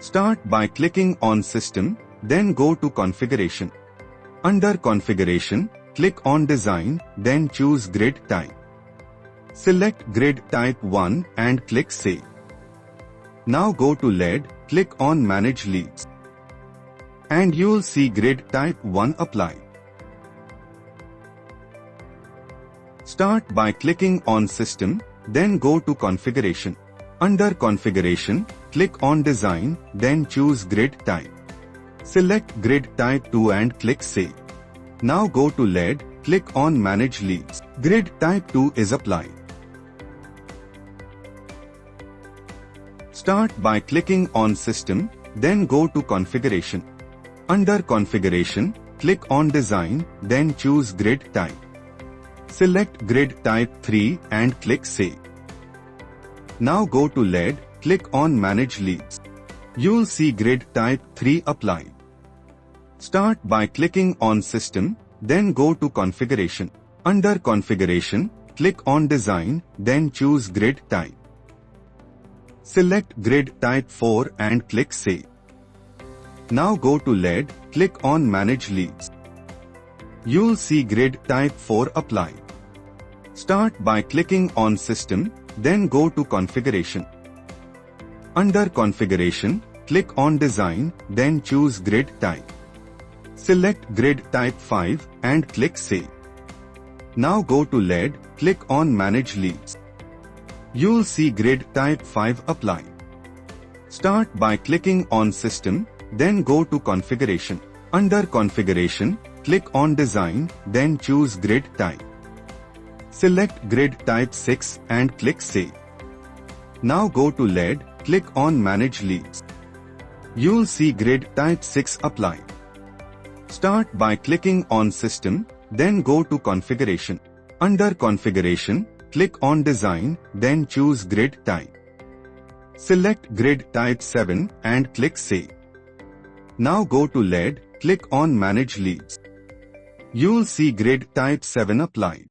Start by clicking on System, then go to Configuration. Under Configuration, click on Design, then choose Grid Type. Select Grid Type 1 and click Save. Now go to LED, click on Manage Leads. And you'll see Grid Type 1 applied. Start by clicking on System, then go to Configuration. Under Configuration, click on Design, then choose Grid Type. Select Grid Type 2 and click Save. Now go to LED, click on Manage Leads. Grid Type 2 is applied. Start by clicking on System, then go to Configuration. Under Configuration, click on Design, then choose Grid Type. Select Grid Type 3 and click Save. Now go to LED, click on Manage Leads. You'll see Grid Type 3 applied. Start by clicking on System, then go to Configuration. Under Configuration, click on Design, then choose Grid Type. Select Grid Type 4 and click Save. Now go to LED, click on Manage Leads. You'll see Grid Type 4 applied. Start by clicking on System, then go to Configuration. Under Configuration, click on Design, then choose Grid Type. Select Grid Type 5 and click Save. Now go to LED, click on Manage Leads. You'll see Grid Type 5 applied. Start by clicking on System, then go to Configuration. Under Configuration, click on Design, then choose Grid Type. Select Grid Type 6 and click Save. Now go to LED, click on Manage Leads. You'll see Grid Type 6 applied. Start by clicking on System, then go to Configuration. Under Configuration, click on Design, then choose Grid Type. Select Grid Type 7 and click Save. Now go to LED, click on Manage Leads. You'll see Grid Type 7 applied.